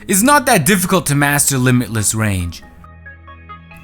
It's not that difficult to master limitless range.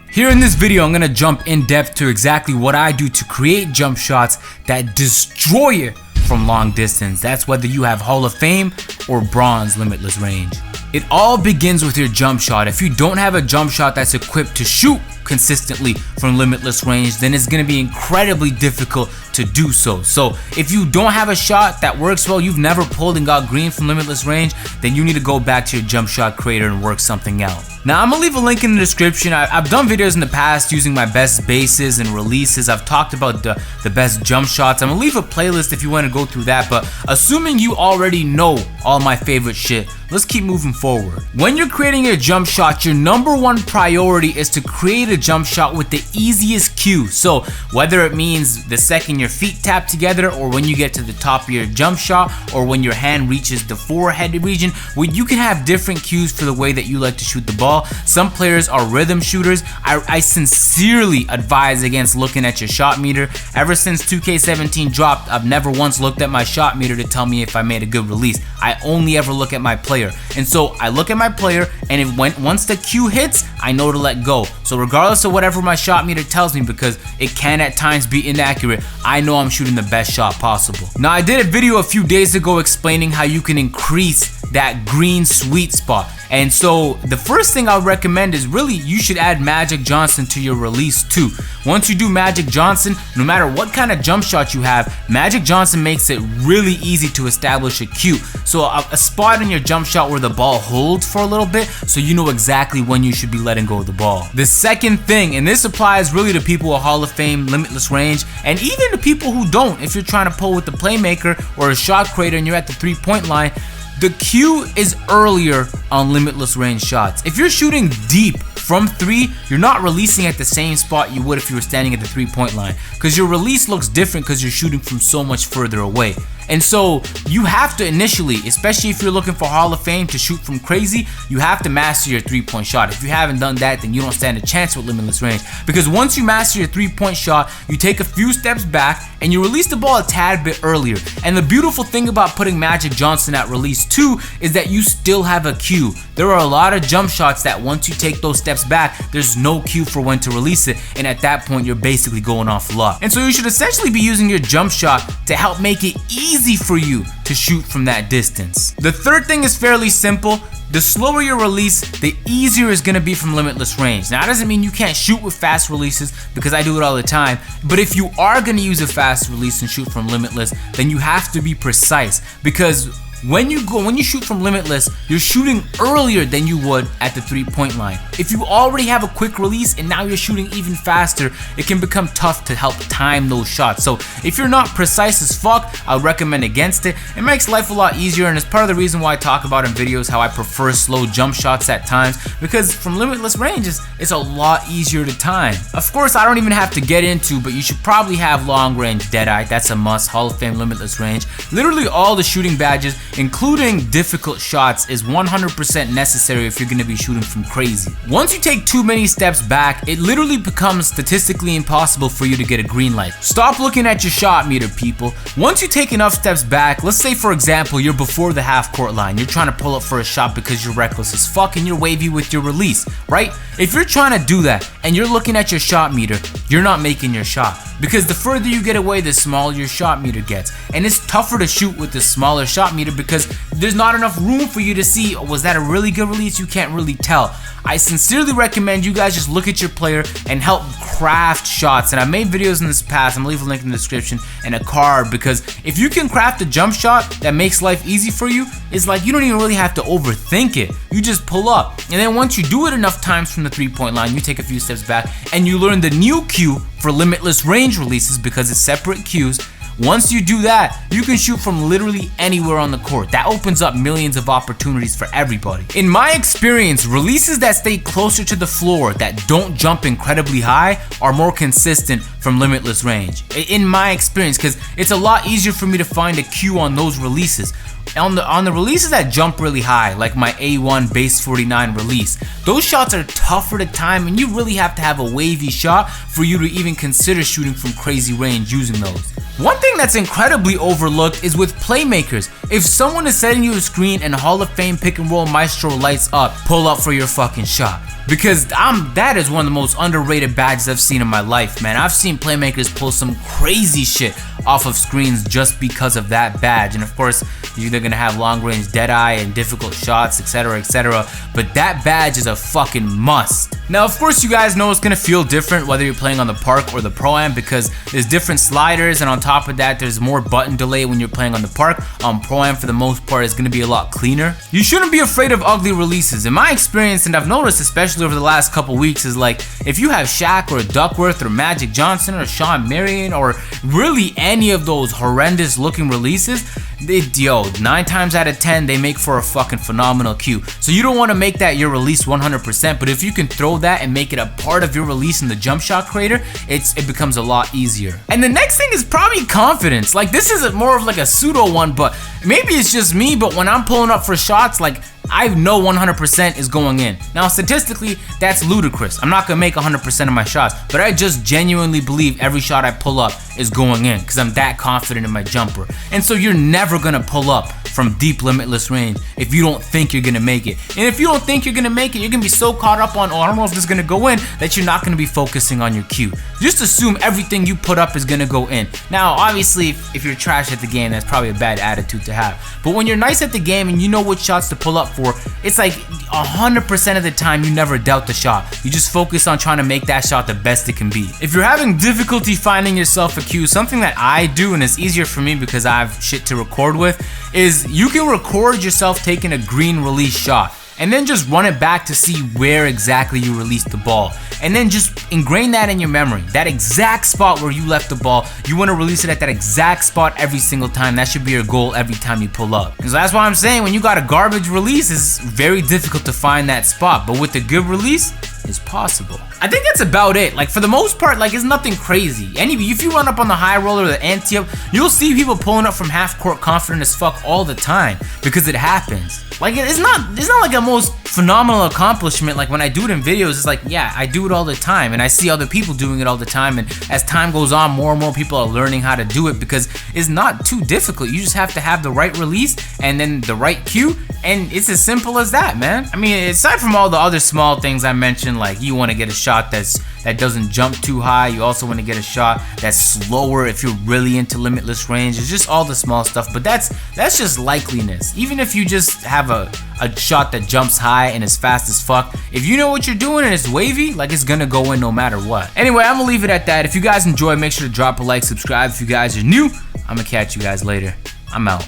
Here in this video, I'm gonna jump in depth to exactly what I do to create jump shots that destroy it from long distance. That's whether you have Hall of Fame or bronze limitless range. It all begins with your jump shot. If you don't have a jump shot that's equipped to shoot consistently from limitless range, then it's gonna be incredibly difficult to do so. So if you don't have a shot that works well, you've never pulled and got green from limitless range, then you need to go back to your jump shot creator and work something out. Now I'm gonna leave a link in the description. I've done videos in the past using my best bases and releases. I've talked about the best jump shots. I'm gonna leave a playlist if you want to go through that, but assuming you already know all my favorite shit, let's keep moving forward. When you're creating your jump shot, your #1 priority is to create a jump shot with the easiest cue. So whether it means the second your feet tap together, or when you get to the top of your jump shot, or when your hand reaches the forehead region, you can have different cues for the way that you like to shoot the ball. Some players are rhythm shooters. I sincerely advise against looking at your shot meter. Ever since 2K17 dropped, I've never once looked at my shot meter to tell me if I made a good release. I only ever look at my player. And so I look at my player, and once the cue hits, I know to let go. So regardless of whatever my shot meter tells me, because it can at times be inaccurate, I know I'm shooting the best shot possible. Now I did a video a few days ago explaining how you can increase that green sweet spot. And so the first thing I would recommend is really you should add Magic Johnson to your release too. Once you do Magic Johnson, no matter what kind of jump shot you have, Magic Johnson makes it really easy to establish a cue. So a spot in your jump shot where the ball holds for a little bit, so you know exactly when you should be letting go of the ball. The second thing, and this applies really to people with Hall of Fame, limitless range, and even to people who don't, if you're trying to pull with the playmaker or a shot creator and you're at the 3-point line, the cue is earlier on limitless range shots. If you're shooting deep from 3, you're not releasing at the same spot you would if you were standing at the 3-point line, because your release looks different because you're shooting from so much further away. And so you have to initially, especially if you're looking for Hall of Fame to shoot from crazy, you have to master your 3-point shot. If you haven't done that, then you don't stand a chance with limitless range, because once you master your 3-point shot, you take a few steps back and you release the ball a tad bit earlier. And the beautiful thing about putting Magic Johnson at release 2 is that you still have a cue. There are a lot of jump shots that once you take those steps back, there's no cue for when to release it, and at that point you're basically going off luck. And so you should essentially be using your jump shot to help make it easy for you to shoot from that distance. The third thing is fairly simple. The slower your release, the easier it's gonna be from limitless range. Now that doesn't mean you can't shoot with fast releases, because I do it all the time, but if you are gonna use a fast release and shoot from limitless, then you have to be precise, because when you shoot from limitless, you're shooting earlier than you would at the 3-point line. If you already have a quick release and now you're shooting even faster, it can become tough to help time those shots. So if you're not precise as fuck, I would recommend against it. It makes life a lot easier, and it's part of the reason why I talk about in videos how I prefer slow jump shots at times, because from limitless range, it's a lot easier to time. Of course, I don't even have to get into, but you should probably have long range Deadeye. That's a must. Hall of Fame limitless range. Literally all the shooting badges, including difficult shots, is 100% necessary if you're going to be shooting from crazy. Once you take too many steps back, it literally becomes statistically impossible for you to get a green light. Stop looking at your shot meter, people. Once you take enough steps back, let's say for example you're before the half-court line, you're trying to pull up for a shot because you're reckless as fuck and you're wavy with your release, right? If you're trying to do that and you're looking at your shot meter, you're not making your shot, because the further you get away, the smaller your shot meter gets, and it's tougher to shoot with the smaller shot meter because there's not enough room for you to see, was that a really good release? You can't really tell. I sincerely recommend you guys just look at your player and help craft shots, and I've made videos in this past. I'm gonna leave a link in the description and a card, because if you can craft a jump shot that makes life easy for you, it's like you don't even really have to overthink it. You just pull up, and then once you do it enough times from the 3-point line, you take a few steps back and you learn the new cue for limitless range releases, because it's separate cues. Once you do that, you can shoot from literally anywhere on the court. That opens up millions of opportunities for everybody. In my experience, releases that stay closer to the floor, that don't jump incredibly high, are more consistent from limitless range. In my experience, because it's a lot easier for me to find a cue on those releases. On the releases that jump really high, like my A1 base 49 release, those shots are tougher to time, and you really have to have a wavy shot for you to even consider shooting from crazy range using those. One thing that's incredibly overlooked is with playmakers. If someone is setting you a screen and Hall of Fame pick and roll maestro lights up, pull up for your fucking shot. Because that is one of the most underrated badges I've seen in my life, man. I've seen playmakers pull some crazy shit off of screens just because of that badge. And of course, you're either gonna have long range deadeye and difficult shots, etc, etc. But that badge is a fucking must. Now, of course, you guys know it's gonna feel different whether you're playing on the park or the Pro-Am, because there's different sliders, and on top of that, there's more button delay when you're playing on the park. On Pro-Am, for the most part, it's gonna be a lot cleaner. You shouldn't be afraid of ugly releases. In my experience, and I've noticed especially over the last couple weeks, is like if you have Shaq or Duckworth or Magic Johnson or Sean Marion or really any of those horrendous looking releases, 9 times out of 10 they make for a fucking phenomenal queue. So you don't want to make that your release 100%, but if you can throw that and make it a part of your release in the jump shot creator, it becomes a lot easier. And the next thing is probably confidence. Like, this is more of like a pseudo one, but maybe it's just me, but when I'm pulling up for shots, like, I know 100% is going in. Now, statistically, that's ludicrous. I'm not gonna make 100% of my shots, but I just genuinely believe every shot I pull up is going in because I'm that confident in my jumper. And so you're never gonna pull up from deep limitless range if you don't think you're gonna make it. And if you don't think you're gonna make it, you're gonna be so caught up on, oh, I don't know if this is gonna go in, that you're not gonna be focusing on your cue. Just assume everything you put up is gonna go in. Now, obviously, if you're trash at the game, that's probably a bad attitude to have. But when you're nice at the game and you know what shots to pull up for, it's like 100% of the time you never doubt the shot. You just focus on trying to make that shot the best it can be. If you're having difficulty finding yourself a cue, something that I do, and it's easier for me because I have shit to record with, is you can record yourself taking a green release shot and then just run it back to see where exactly you released the ball. And then just ingrain that in your memory. That exact spot where you left the ball, you want to release it at that exact spot every single time. That should be your goal every time you pull up. And so that's why I'm saying when you got a garbage release, it's very difficult to find that spot. But with a good release, it's possible. I think that's about it. Like, for the most part, like, it's nothing crazy. If you run up on the high roller or the anti-up, you'll see people pulling up from half court confident as fuck all the time because it happens. Like, it's not like a most phenomenal accomplishment. Like, when I do it in videos, it's like, yeah, I do it all the time and I see other people doing it all the time, and as time goes on, more and more people are learning how to do it because it's not too difficult. You just have to have the right release and then the right cue, and it's as simple as that, man. I mean, aside from all the other small things I mentioned, like you want to get a shot that doesn't jump too high, you also want to get a shot that's slower if you're really into limitless range. It's just all the small stuff, but that's just likeliness. Even if you just have a shot that jumps high and is fast as fuck, if you know what you're doing and it's wavy, like, it's gonna go in no matter what. Anyway, I'm gonna leave it at that. If you guys enjoy, make sure to drop a like, subscribe. If you guys are new, I'm gonna catch you guys later. I'm out.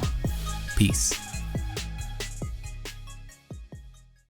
Peace.